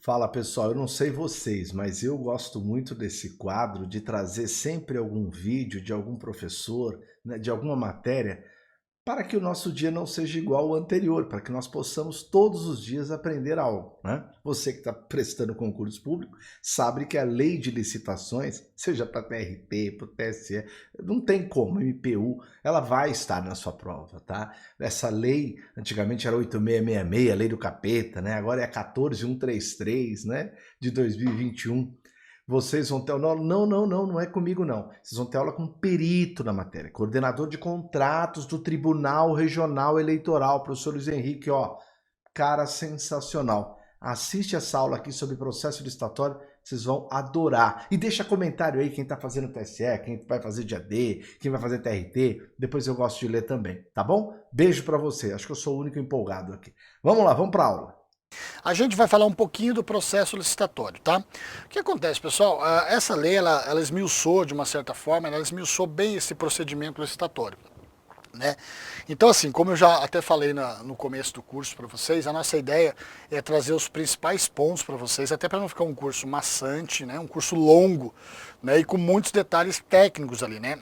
Fala pessoal, eu não sei vocês, mas eu gosto muito desse quadro de trazer sempre algum vídeo de algum professor, né, de alguma matéria, para que o nosso dia não seja igual ao anterior, para que nós possamos todos os dias aprender algo, né? Você que está prestando concurso público sabe que a lei de licitações, seja para TRT, para o TSE, não tem como, MPU, ela vai estar na sua prova, tá? Essa lei, antigamente era 8666, a lei do capeta, né? Agora é 14133, né? De 2021. Vocês vão ter aula. Não é comigo não. Vocês vão ter aula com um perito na matéria, coordenador de contratos do Tribunal Regional Eleitoral, professor Luiz Henrique, ó, cara sensacional. Assiste essa aula aqui sobre processo licitatório, vocês vão adorar. E deixa comentário aí quem tá fazendo TSE, quem vai fazer DAD, quem vai fazer TRT, depois eu gosto de ler também, tá bom? Beijo pra você, acho que eu sou o único empolgado aqui. Vamos lá, vamos pra aula. A gente vai falar um pouquinho do processo licitatório, tá? O que acontece, pessoal? Essa lei, ela esmiuçou de uma certa forma, ela esmiuçou bem esse procedimento licitatório, né? Então, assim, como eu já até falei no começo do curso para vocês, a nossa ideia é trazer os principais pontos para vocês, até para não ficar um curso maçante, né? Um curso longo, né? E com muitos detalhes técnicos ali, né?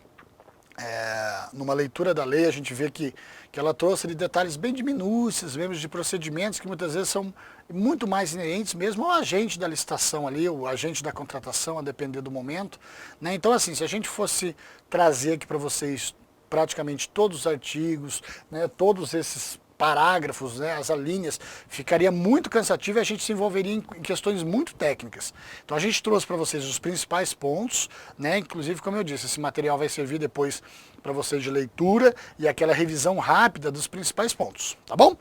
Numa leitura da lei a gente vê que ela trouxe ali detalhes bem de minúcias, mesmo de procedimentos que muitas vezes são muito mais inerentes mesmo ao agente da licitação ali, o agente da contratação, a depender do momento, né? Então assim, se a gente fosse trazer aqui para vocês praticamente todos os artigos, né, todos esses parágrafos, né, as alíneas, ficaria muito cansativo e a gente se envolveria em questões muito técnicas. Então a gente trouxe para vocês os principais pontos, né, inclusive como eu disse, esse material vai servir depois para vocês de leitura e aquela revisão rápida dos principais pontos, tá bom?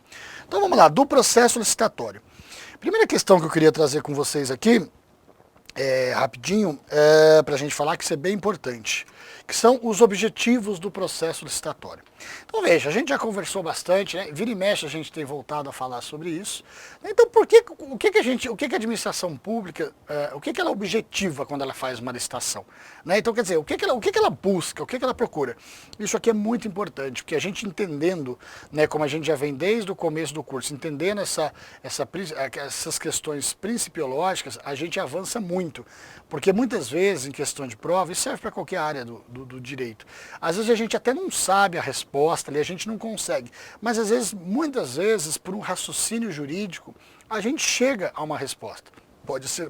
Então vamos lá, do processo licitatório. Primeira questão que eu queria trazer com vocês aqui, rapidinho, para a gente falar que isso é bem importante, que são os objetivos do processo licitatório. Então veja, a gente já conversou bastante, né? Vira e mexe a gente tem voltado a falar sobre isso. Então o que a administração pública, o que ela objetiva quando ela faz uma licitação? Né? Então quer dizer, o que ela busca, o que ela procura? Isso aqui é muito importante, porque a gente entendendo, né, como a gente já vem desde o começo do curso, entendendo essas questões principiológicas, a gente avança muito. Porque muitas vezes, em questão de prova, isso serve para qualquer área do direito. Às vezes a gente até não sabe a resposta ali, a gente não consegue. Mas às vezes, muitas vezes, por um raciocínio jurídico, a gente chega a uma resposta.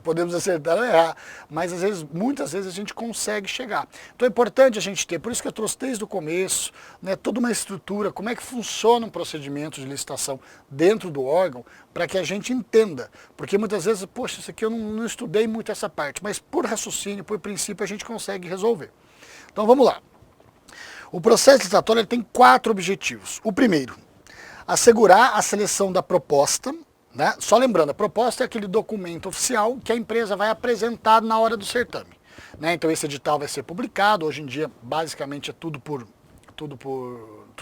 Podemos acertar ou errar, mas às vezes, muitas vezes a gente consegue chegar. Então é importante a gente ter, por isso que eu trouxe desde o começo, né, toda uma estrutura, como é que funciona um procedimento de licitação dentro do órgão, para que a gente entenda. Porque muitas vezes, poxa, isso aqui eu não estudei muito essa parte, mas por raciocínio, por princípio, a gente consegue resolver. Então vamos lá. O processo licitatório ele tem 4 objetivos. O primeiro, assegurar a seleção da proposta. Né? Só lembrando, a proposta é aquele documento oficial que a empresa vai apresentar na hora do certame. Né? Então esse edital vai ser publicado, hoje em dia basicamente é tudo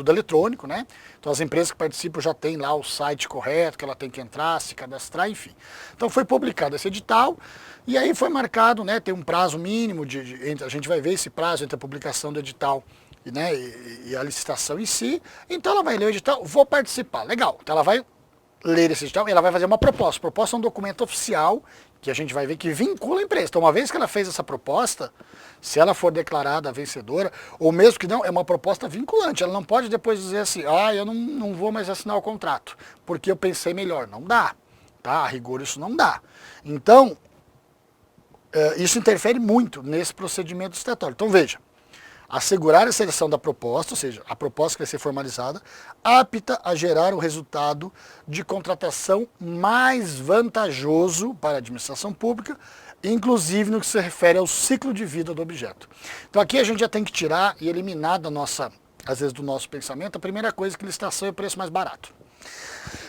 eletrônico, né? Então as empresas que participam já têm lá o site correto, que ela tem que entrar, se cadastrar, enfim. Então foi publicado esse edital e aí foi marcado, né? Tem um prazo mínimo, a gente vai ver esse prazo entre a publicação do edital, né, e a licitação em si. Então ela vai ler o edital, vou participar, legal. Então ela vai ler esse edital e ela vai fazer uma proposta. A proposta é um documento oficial que a gente vai ver que vincula a empresa. Então, uma vez que ela fez essa proposta, se ela for declarada vencedora, ou mesmo que não, é uma proposta vinculante. Ela não pode depois dizer assim, eu não vou mais assinar o contrato, porque eu pensei melhor. Não dá. Tá? A rigor isso não dá. Então, isso interfere muito nesse procedimento licitatório. Então, veja. Assegurar a seleção da proposta, ou seja, a proposta que vai ser formalizada, apta a gerar o resultado de contratação mais vantajoso para a administração pública, inclusive no que se refere ao ciclo de vida do objeto. Então aqui a gente já tem que tirar e eliminar às vezes do nosso pensamento, a primeira coisa que licitação é o preço mais barato.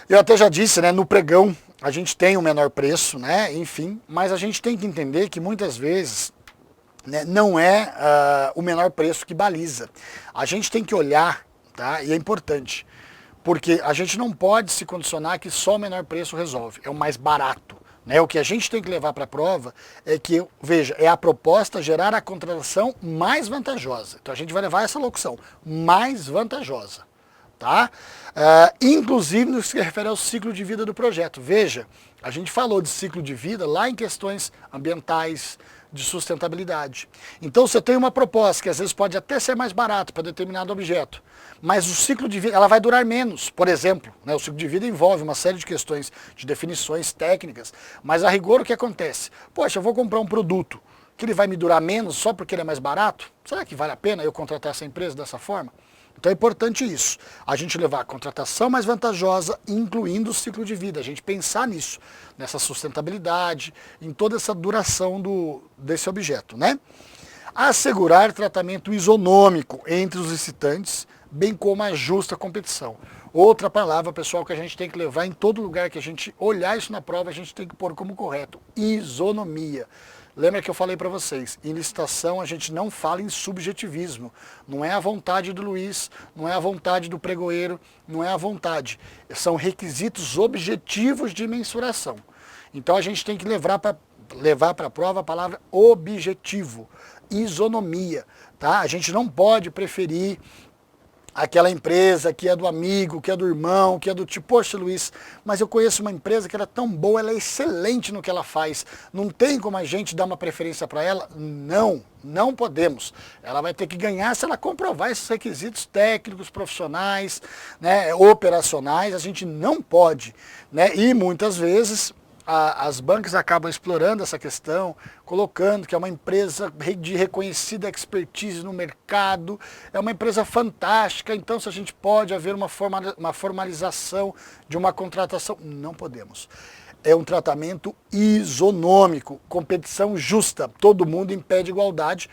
Eu até já disse, né, no pregão a gente tem o menor preço, né, enfim, mas a gente tem que entender que muitas vezes, né, não é o menor preço que baliza. A gente tem que olhar, tá? E é importante, porque a gente não pode se condicionar que só o menor preço resolve, é o mais barato. Né? O que a gente tem que levar para a prova é que, veja, é a proposta gerar a contratação mais vantajosa. Então a gente vai levar essa locução, mais vantajosa. Tá? Inclusive no que se refere ao ciclo de vida do projeto. Veja, A gente falou de ciclo de vida lá em questões ambientais, de sustentabilidade. Então você tem uma proposta que às vezes pode até ser mais barato para determinado objeto, mas o ciclo de vida ela vai durar menos, por exemplo, né? O ciclo de vida envolve uma série de questões de definições técnicas, mas a rigor o que acontece? Poxa, eu vou comprar um produto que ele vai me durar menos só porque ele é mais barato? Será que vale a pena eu contratar essa empresa dessa forma? Então é importante isso, a gente levar a contratação mais vantajosa, incluindo o ciclo de vida, a gente pensar nisso, nessa sustentabilidade, em toda essa duração desse objeto, né? Assegurar tratamento isonômico entre os licitantes, bem como a justa competição. Outra palavra, pessoal, que a gente tem que levar em todo lugar que a gente olhar isso na prova, a gente tem que pôr como correto, isonomia. Lembra que eu falei para vocês, em licitação a gente não fala em subjetivismo. Não é a vontade do Luiz, não é a vontade do pregoeiro, não é a vontade. São requisitos objetivos de mensuração. Então a gente tem que levar para a prova a palavra objetivo, isonomia. Tá? A gente não pode preferir aquela empresa que é do amigo, que é do irmão, que é do tipo, poxa Luiz, mas eu conheço uma empresa que era tão boa, ela é excelente no que ela faz, não tem como a gente dar uma preferência para ela? Não, não podemos. Ela vai ter que ganhar se ela comprovar esses requisitos técnicos, profissionais, né, operacionais, a gente não pode, né, e muitas vezes as bancas acabam explorando essa questão, colocando que é uma empresa de reconhecida expertise no mercado, é uma empresa fantástica, então se a gente pode haver uma formalização de uma contratação, não podemos. É um tratamento isonômico, competição justa, todo mundo em pé de igualdade,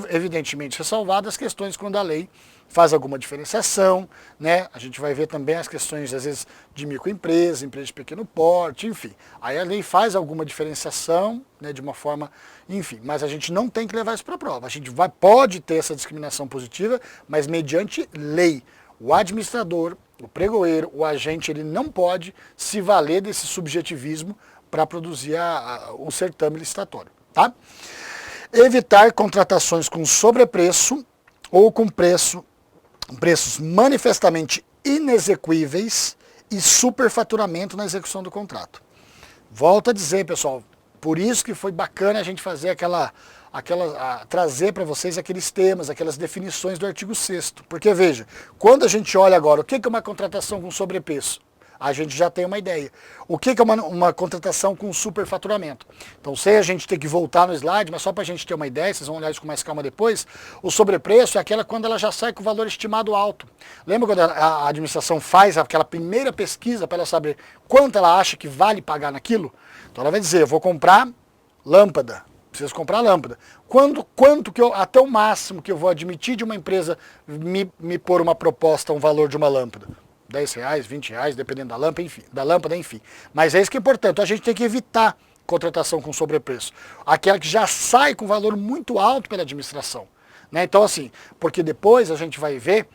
evidentemente ressalvadas as questões quando a lei faz alguma diferenciação, né? A gente vai ver também as questões, às vezes, de microempresa, empresa de pequeno porte, enfim. Aí a lei faz alguma diferenciação, né, de uma forma, enfim, mas a gente não tem que levar isso para a prova. A gente pode ter essa discriminação positiva, mas mediante lei. O administrador, o pregoeiro, o agente, ele não pode se valer desse subjetivismo para produzir o certame licitatório, tá? Evitar contratações com sobrepreço ou com preços manifestamente inexequíveis e superfaturamento na execução do contrato. Volto a dizer, pessoal, por isso que foi bacana a gente fazer trazer para vocês aqueles temas, aquelas definições do artigo 6º. Porque veja, quando a gente olha agora o que é uma contratação com sobrepreço, a gente já tem uma ideia. O que é uma contratação com superfaturamento? Então, sei a gente tem que voltar no slide, mas só para a gente ter uma ideia, vocês vão olhar isso com mais calma depois, o sobrepreço é aquela quando ela já sai com o valor estimado alto. Lembra quando a administração faz aquela primeira pesquisa para ela saber quanto ela acha que vale pagar naquilo? Então ela vai dizer, eu vou comprar lâmpada, preciso comprar lâmpada. Quanto que até o máximo que eu vou admitir de uma empresa me pôr uma proposta, um valor de uma lâmpada? R$10, R$20, dependendo da lâmpada, enfim. Mas é isso que é importante, a gente tem que evitar contratação com sobrepreço. Aquela que já sai com valor muito alto pela administração. Né? Então assim, porque depois a gente vai ver,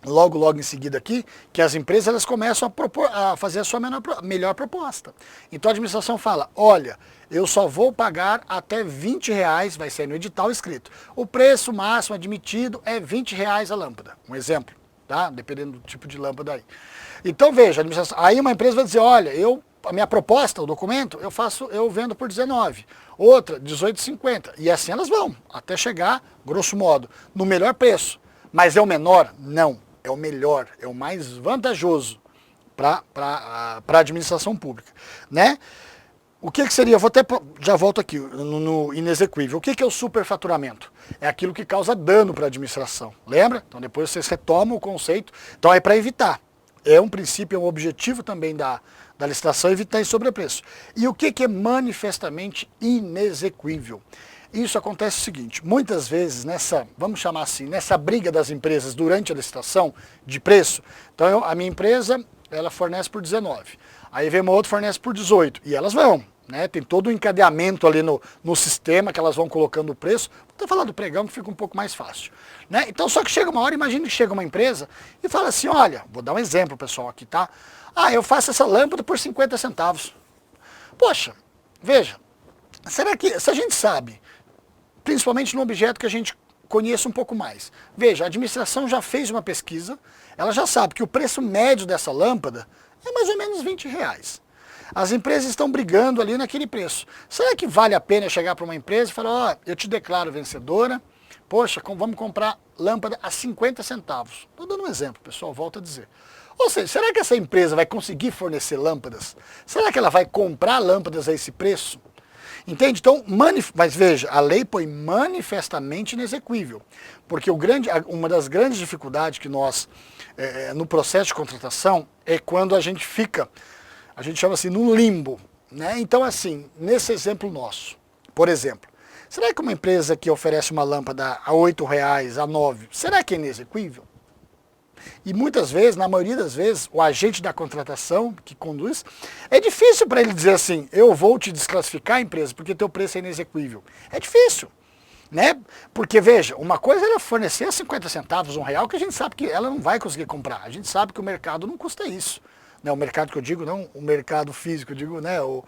logo em seguida aqui, que as empresas elas começam a fazer a sua melhor proposta. Então a administração fala, olha, eu só vou pagar até R$20, vai ser no edital escrito. O preço máximo admitido é R$20 a lâmpada, um exemplo. Tá? Dependendo do tipo de lâmpada aí. Então veja, aí uma empresa vai dizer, olha, a minha proposta, o documento, eu vendo por 19, outra 18,50, e assim elas vão, até chegar, grosso modo, no melhor preço. Mas é o menor? Não, é o melhor, é o mais vantajoso para a administração pública. Né? O que seria, já volto aqui no inexequível, o que é o superfaturamento? É aquilo que causa dano para a administração, lembra? Então depois vocês retomam o conceito, então é para evitar. É um princípio, é um objetivo também da licitação, evitar em sobrepreço. E o que é manifestamente inexequível? Isso acontece o seguinte, muitas vezes vamos chamar assim, nessa briga das empresas durante a licitação de preço, então a minha empresa, ela fornece por 19, aí vem uma outra fornece por 18, e elas vão, né? Tem todo o encadeamento ali no sistema que elas vão colocando o preço, vou até falar do pregão que fica um pouco mais fácil. Né? Então só que chega uma hora, imagina que chega uma empresa e fala assim, olha, vou dar um exemplo pessoal aqui, tá? Ah, eu faço essa lâmpada por 50 centavos. Poxa, veja, será que, se a gente sabe, principalmente num objeto que a gente conheça um pouco mais, veja, a administração já fez uma pesquisa, ela já sabe que o preço médio dessa lâmpada é mais ou menos R$20. As empresas estão brigando ali naquele preço. Será que vale a pena chegar para uma empresa e falar, ó, eu te declaro vencedora, poxa, vamos comprar lâmpada a 50 centavos. Estou dando um exemplo, pessoal, volto a dizer. Ou seja, será que essa empresa vai conseguir fornecer lâmpadas? Será que ela vai comprar lâmpadas a esse preço? Entende? Então, mas veja, a lei põe manifestamente inexequível. Porque uma das grandes dificuldades que nós, no processo de contratação, é quando a gente fica, a gente chama assim, num limbo. Né? Então, assim, nesse exemplo nosso, por exemplo, será que uma empresa que oferece uma lâmpada a R$8, a 9, será que é inexequível? E muitas vezes, na maioria das vezes, o agente da contratação que conduz, é difícil para ele dizer assim, eu vou te desclassificar a empresa porque teu preço é inexequível. É difícil, né? Porque veja, uma coisa é ela fornecer a 50 centavos, R$1, que a gente sabe que ela não vai conseguir comprar. A gente sabe que o mercado não custa isso. Né? O mercado que eu digo, não o mercado físico, eu digo, né? O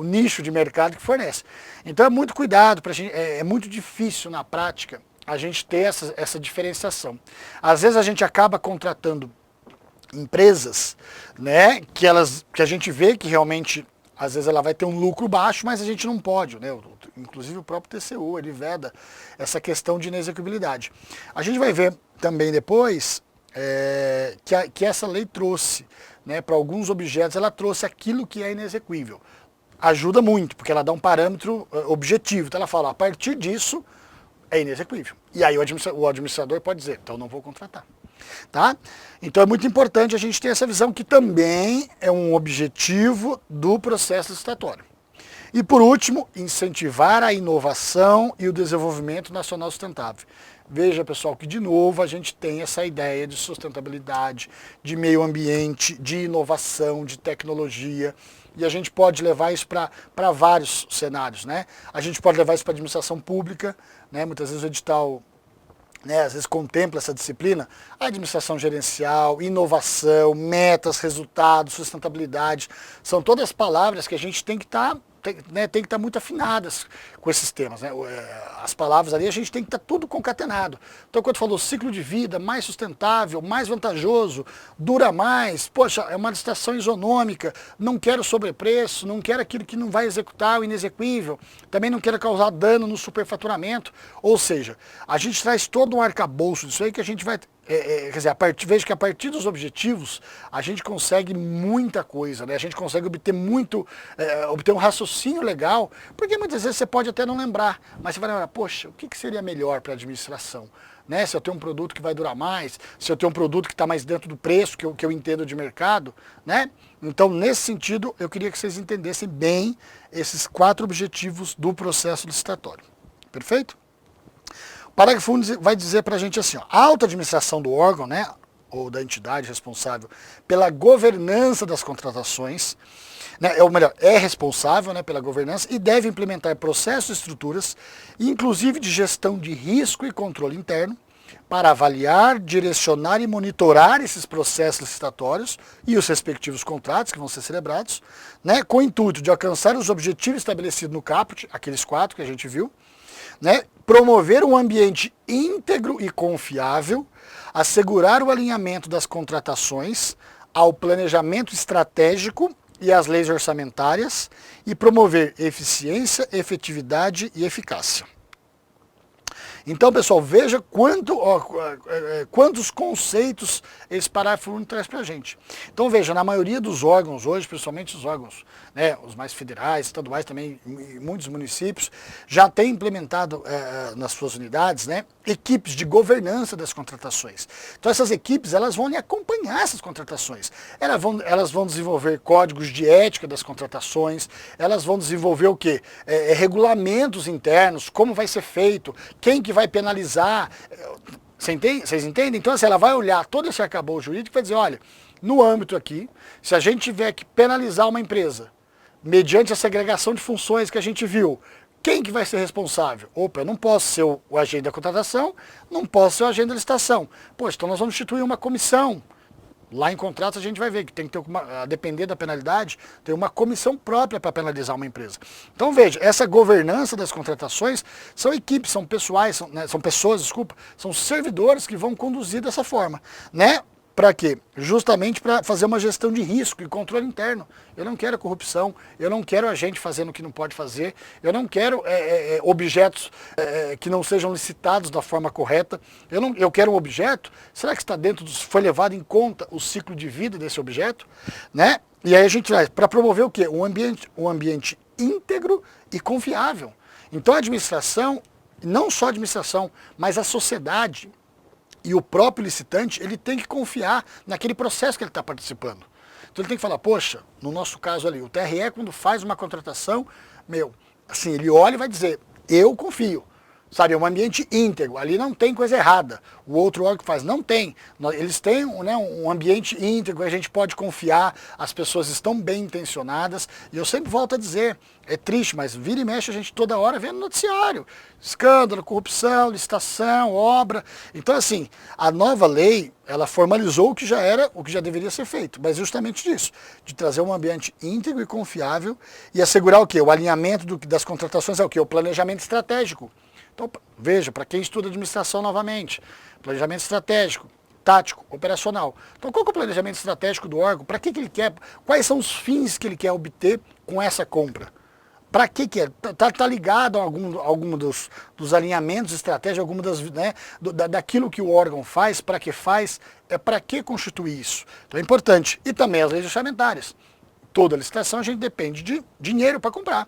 nicho de mercado que fornece. Então é muito cuidado, pra gente, é muito difícil na prática a gente ter essa diferenciação. Às vezes a gente acaba contratando empresas, né, que a gente vê que realmente, às vezes ela vai ter um lucro baixo, mas a gente não pode, né, inclusive o próprio TCU, ele veda essa questão de inexequibilidade. A gente vai ver também depois que essa lei trouxe, né, para alguns objetos, ela trouxe aquilo que é inexequível. Ajuda muito, porque ela dá um parâmetro objetivo. Então ela fala, a partir disso, é inexequível. E aí o administrador pode dizer, então não vou contratar. Tá? Então é muito importante a gente ter essa visão que também é um objetivo do processo licitatório. E por último, incentivar a inovação e o desenvolvimento nacional sustentável. Veja, pessoal, que de novo a gente tem essa ideia de sustentabilidade, de meio ambiente, de inovação, de tecnologia. E a gente pode levar isso para vários cenários, né? A gente pode levar isso para a administração pública, né? Muitas vezes o edital, né, às vezes contempla essa disciplina, a administração gerencial, inovação, metas, resultados, sustentabilidade, são todas palavras que a gente tem que estar muito afinadas com esses temas. Né? As palavras ali a gente tem que estar tudo concatenado. Então quando falou ciclo de vida, mais sustentável, mais vantajoso, dura mais, poxa, é uma licitação isonômica, não quero sobrepreço, não quero aquilo que não vai executar o inexequível, também não quero causar dano no superfaturamento, ou seja, a gente traz todo um arcabouço disso aí que a gente vai... quer dizer, veja que a partir dos objetivos a gente consegue muita coisa, né? A gente consegue obter obter um raciocínio legal, porque muitas vezes você pode até não lembrar, mas você vai lembrar, poxa, o que seria melhor para a administração? Né? Se eu tenho um produto que vai durar mais, se eu tenho um produto que está mais dentro do preço que eu entendo de mercado, né? Então, nesse sentido, eu queria que vocês entendessem bem esses 4 objetivos do processo licitatório. Perfeito? O parágrafo 1 vai dizer para a gente assim, ó, a alta administração do órgão, né, ou da entidade responsável pela governança das contratações, né, ou melhor, é responsável, né, pela governança e deve implementar processos e estruturas, inclusive de gestão de risco e controle interno, para avaliar, direcionar e monitorar esses processos licitatórios e os respectivos contratos que vão ser celebrados, né, com o intuito de alcançar os objetivos estabelecidos no caput, aqueles 4 que a gente viu, né, promover um ambiente íntegro e confiável, assegurar o alinhamento das contratações ao planejamento estratégico e às leis orçamentárias e promover eficiência, efetividade e eficácia. Então, pessoal, veja quantos conceitos esse parágrafo 1 traz para a gente. Então, veja, na maioria dos órgãos hoje, principalmente os órgãos, né, os mais federais, estaduais também, muitos municípios, já têm implementado nas suas unidades, né, equipes de governança das contratações. Então, essas equipes, elas vão acompanhar essas contratações. Elas vão desenvolver códigos de ética das contratações, elas vão desenvolver o quê? Regulamentos internos, como vai ser feito, quem que vai penalizar, vocês entendem? Então assim, ela vai olhar todo esse arcabouço jurídico e vai dizer, olha, no âmbito aqui, se a gente tiver que penalizar uma empresa, mediante a segregação de funções que a gente viu, quem que vai ser responsável? Opa, eu não posso ser o agente da contratação, não posso ser o agente da licitação. Poxa, então nós vamos instituir uma comissão. Lá em contratos a gente vai ver que tem que ter, a depender da penalidade, tem uma comissão própria para penalizar uma empresa. Então veja, essa governança das contratações são equipes, são pessoas, são servidores que vão conduzir dessa forma, né? para quê? Justamente para fazer uma gestão de risco e controle interno. Eu não quero corrupção, eu não quero a gente fazendo o que não pode fazer, eu não quero objetos que não sejam licitados da forma correta, eu quero um objeto, será que está dentro foi levado em conta o ciclo de vida desse objeto? Né? E aí a gente vai para promover o quê? Um ambiente íntegro e confiável. Então a administração, não só a administração, mas a sociedade e o próprio licitante, ele tem que confiar naquele processo que ele está participando. Então ele tem que falar, poxa, no nosso caso ali, o TRE quando faz uma contratação, assim, ele olha e vai dizer, eu confio. Sabe, é um ambiente íntegro, ali não tem coisa errada. O outro órgão que faz, não tem. Eles têm, né, um ambiente íntegro, a gente pode confiar, as pessoas estão bem intencionadas. E eu sempre volto a dizer, é triste, mas vira e mexe a gente toda hora vendo noticiário. Escândalo, corrupção, licitação, obra. Então assim, a nova lei, ela formalizou o que já deveria ser feito. Mas justamente disso, de trazer um ambiente íntegro e confiável e assegurar o quê? O alinhamento das contratações é o quê? O planejamento estratégico. Então, veja, para quem estuda administração novamente, planejamento estratégico, tático, operacional. Então, qual que é o planejamento estratégico do órgão? Para que ele quer? Quais são os fins que ele quer obter com essa compra? Para que é? Tá ligado a algum dos alinhamentos estratégicos, alguma daquilo que o órgão faz, para que faz, para que constitui isso? Então é importante. E também as leis orçamentárias. Toda licitação a gente depende de dinheiro para comprar.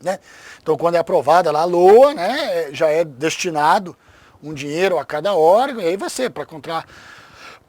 Né? Então quando é aprovada lá a LOA, né, já é destinado um dinheiro a cada órgão, e aí vai ser para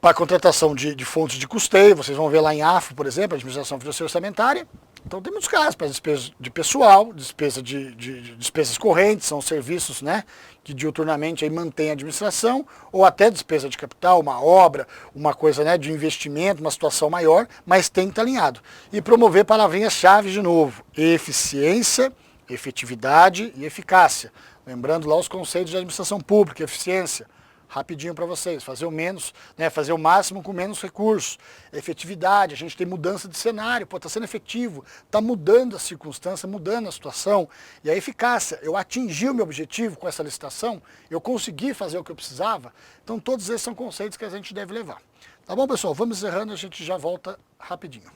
a contratação de fontes de custeio, vocês vão ver lá em AFO, por exemplo, Administração Financeira Orçamentária. Então tem muitos casos para despesas de pessoal, despesa de despesas correntes, são serviços, né, que diuturnamente aí mantém a administração, ou até despesa de capital, uma obra, uma coisa, né, de investimento, uma situação maior, mas tem que estar alinhado. E promover palavrinhas-chave de novo, eficiência, efetividade e eficácia. Lembrando lá os conceitos de administração pública, eficiência. Rapidinho para vocês, fazer o menos, né, fazer o máximo com menos recursos. Efetividade, a gente tem mudança de cenário, está sendo efetivo, está mudando a circunstância, mudando a situação. E a eficácia, eu atingi o meu objetivo com essa licitação, eu consegui fazer o que eu precisava. Então todos esses são conceitos que a gente deve levar. Tá bom, pessoal? Vamos encerrando, a gente já volta rapidinho.